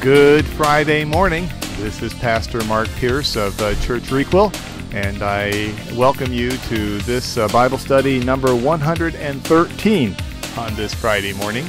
Good Friday morning. This is Pastor Mark Pierce of Church Requel, and I welcome you to this Bible study number 113 on this Friday morning.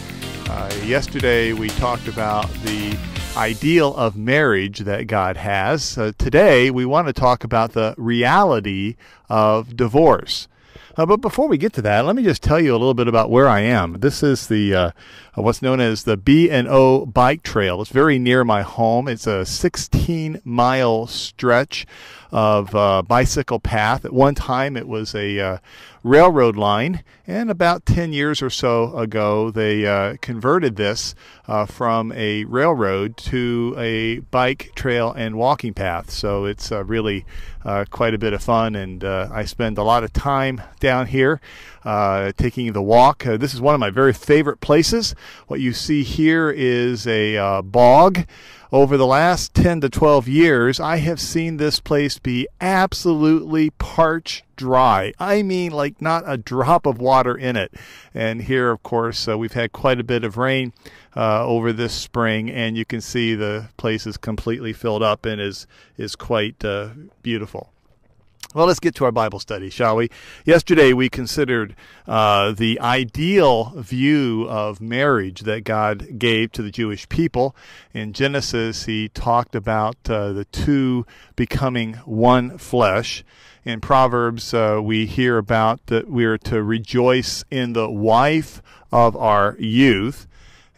Yesterday we talked about the ideal of marriage that God has. Today we want to talk about the reality of divorce. But before we get to that, let me just tell you a little bit about where I am. This is the what's known as the B&O Bike Trail. It's very near my home. It's a 16-mile stretch of bicycle path. At one time, it was a railroad line, and about 10 years or so ago, they converted this from a railroad to a bike trail and walking path. So it's really quite a bit of fun, and I spend a lot of time down here taking the walk. This is one of my very favorite places. What you see here is a bog. Over the last 10 to 12 years, I have seen this place be absolutely parched dry. I mean, like not a drop of water in it. And here, of course, we've had quite a bit of rain over this spring, and you can see the place is completely filled up and is quite beautiful. Well, let's get to our Bible study, shall we? Yesterday we considered the ideal view of marriage that God gave to the Jewish people. In Genesis, he talked about the two becoming one flesh. In Proverbs, we hear about that we are to rejoice in the wife of our youth.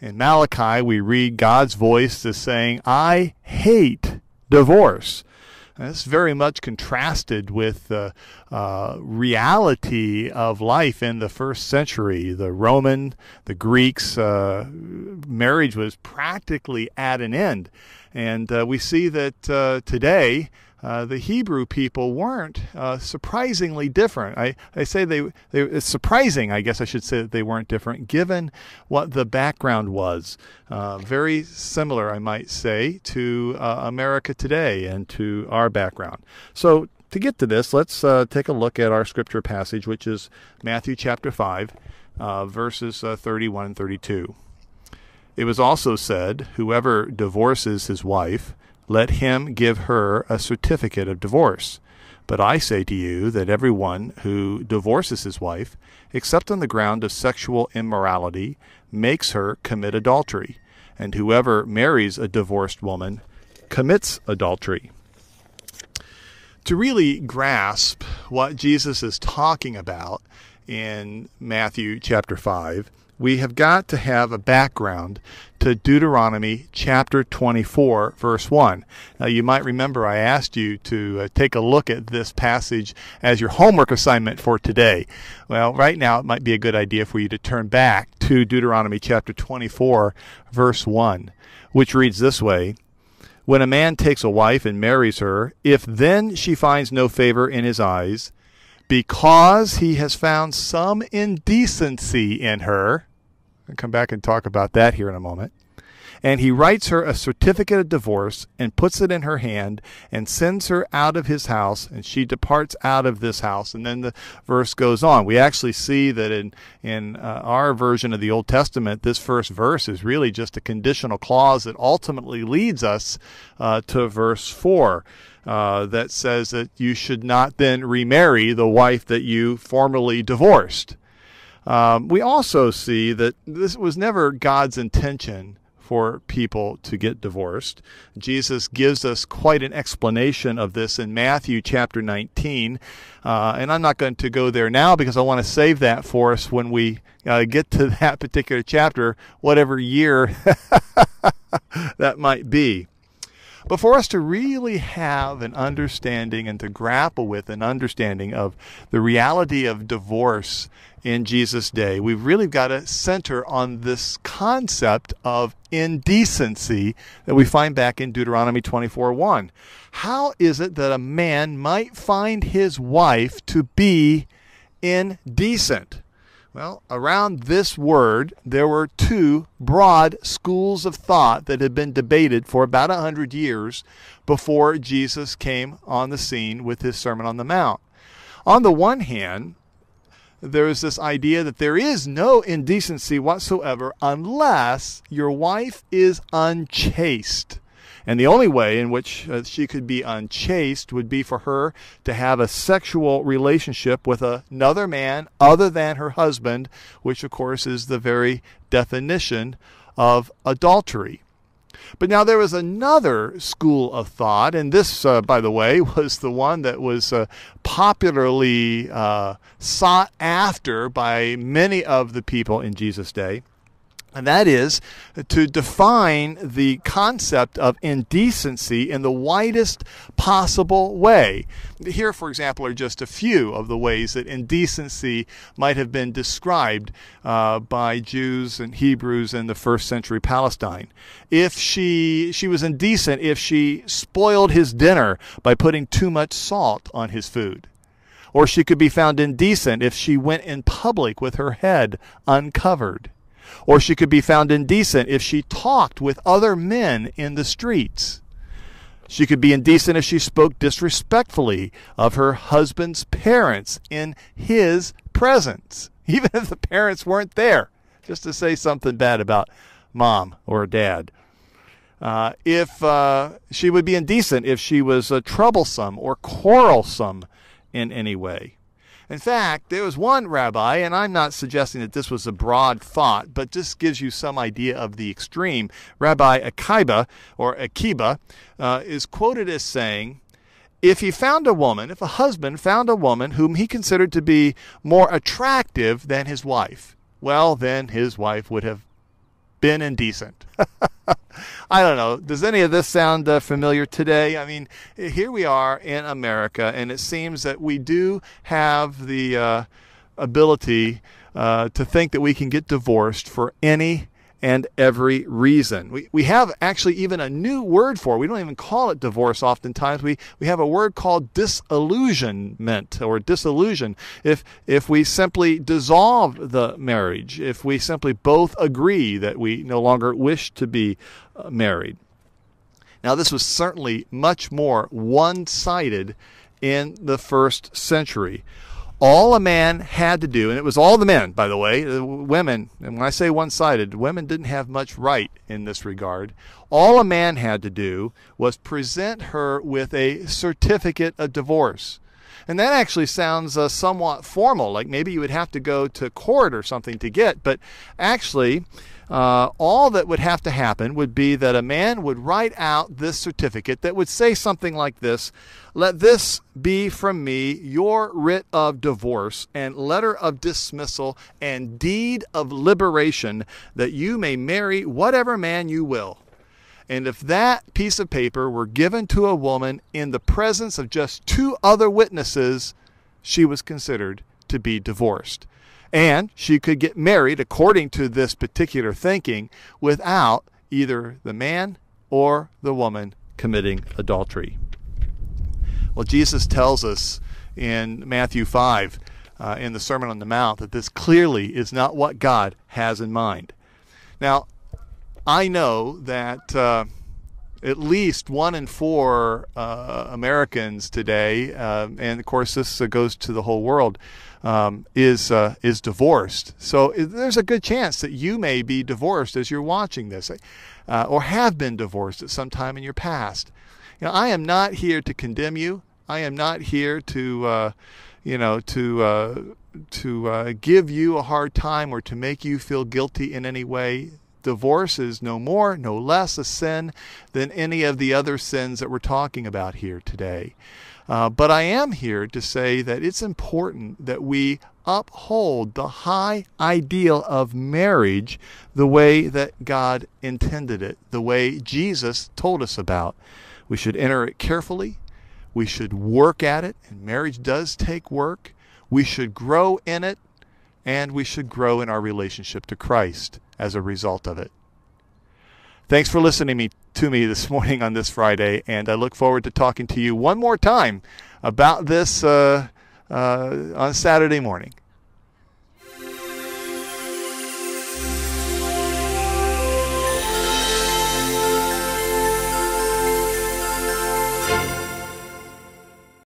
In Malachi, we read God's voice as saying, "I hate divorce." This very much contrasted with the reality of life in the first century. The Roman, the Greeks, marriage was practically at an end. And we see that today the Hebrew people weren't surprisingly different. I say it's surprising, I guess I should say, that they weren't different, given what the background was. Very similar, I might say, to America today and to our background. So to get to this, let's take a look at our scripture passage, which is Matthew chapter 5, verses 31 and 32. It was also said, "Whoever divorces his wife, let him give her a certificate of divorce. But I say to you that everyone who divorces his wife, except on the ground of sexual immorality, makes her commit adultery. And whoever marries a divorced woman commits adultery." To really grasp what Jesus is talking about in Matthew chapter 5, we have got to have a background to Deuteronomy chapter 24, verse 1. Now, you might remember I asked you to take a look at this passage as your homework assignment for today. Well, right now it might be a good idea for you to turn back to Deuteronomy chapter 24, verse 1, which reads this way: "When a man takes a wife and marries her, if then she finds no favor in his eyes, because he has found some indecency in her," I'll come back and talk about that here in a moment, "and he writes her a certificate of divorce and puts it in her hand and sends her out of his house, and she departs out of this house." And then the verse goes on. We actually see that in our version of the Old Testament, this first verse is really just a conditional clause that ultimately leads us to verse 4. That says that you should not then remarry the wife that you formerly divorced. We also see that this was never God's intention for people to get divorced. Jesus gives us quite an explanation of this in Matthew chapter 19. And I'm not going to go there now because I want to save that for us when we get to that particular chapter, whatever year that might be. But for us to really have an understanding and to grapple with an understanding of the reality of divorce in Jesus' day, we've really got to center on this concept of indecency that we find back in Deuteronomy 24:1. How is it that a man might find his wife to be indecent? Well, around this word, there were two broad schools of thought that had been debated for about 100 years before Jesus came on the scene with his Sermon on the Mount. On the one hand, there is this idea that there is no indecency whatsoever unless your wife is unchaste. And the only way in which she could be unchaste would be for her to have a sexual relationship with another man other than her husband, which of course is the very definition of adultery. But now there was another school of thought, and this, by the way, was the one that was popularly sought after by many of the people in Jesus' day. And that is to define the concept of indecency in the widest possible way. Here, for example, are just a few of the ways that indecency might have been described by Jews and Hebrews in the first century Palestine. If she was indecent if she spoiled his dinner by putting too much salt on his food. Or she could be found indecent if she went in public with her head uncovered. Or she could be found indecent if she talked with other men in the streets. She could be indecent if she spoke disrespectfully of her husband's parents in his presence, even if the parents weren't there, just to say something bad about mom or dad. If she would be indecent if she was troublesome or quarrelsome in any way. In fact, there was one rabbi, and I'm not suggesting that this was a broad thought, but just gives you some idea of the extreme. Rabbi Akiba is quoted as saying, if a husband found a woman whom he considered to be more attractive than his wife, well, then his wife would have been indecent. I don't know. Does any of this sound familiar today? I mean, here we are in America, and it seems that we do have the ability to think that we can get divorced for any and every reason. We have actually even a new word for it. We don't even call it divorce oftentimes. We have a word called disillusionment or disillusion. If we simply dissolve the marriage, if we simply both agree that we no longer wish to be married. Now, this was certainly much more one-sided in the first century. All a man had to do, and it was all the men, by the way, the women, and when I say one-sided, women didn't have much right in this regard. All a man had to do was present her with a certificate of divorce. And that actually sounds somewhat formal, like maybe you would have to go to court or something to get, but actually all that would have to happen would be that a man would write out this certificate that would say something like this: let this be from me your writ of divorce and letter of dismissal and deed of liberation, that you may marry whatever man you will. And if that piece of paper were given to a woman in the presence of just two other witnesses, she was considered to be divorced. And she could get married, according to this particular thinking, without either the man or the woman committing adultery. Well, Jesus tells us in Matthew 5, in the Sermon on the Mount, that this clearly is not what God has in mind. Now, I know that at least 1 in 4 Americans today, and of course this goes to the whole world, is divorced. So there's a good chance that you may be divorced as you're watching this, or have been divorced at some time in your past. You know, I am not here to condemn you. I am not here to give you a hard time or to make you feel guilty in any way. Divorce is no more, no less a sin than any of the other sins that we're talking about here today. But I am here to say that it's important that we uphold the high ideal of marriage the way that God intended it, the way Jesus told us about. We should enter it carefully. We should work at it, and marriage does take work. We should grow in it, and we should grow in our relationship to Christ as a result of it. Thanks for listening to me this morning on this Friday, and I look forward to talking to you one more time about this on Saturday morning.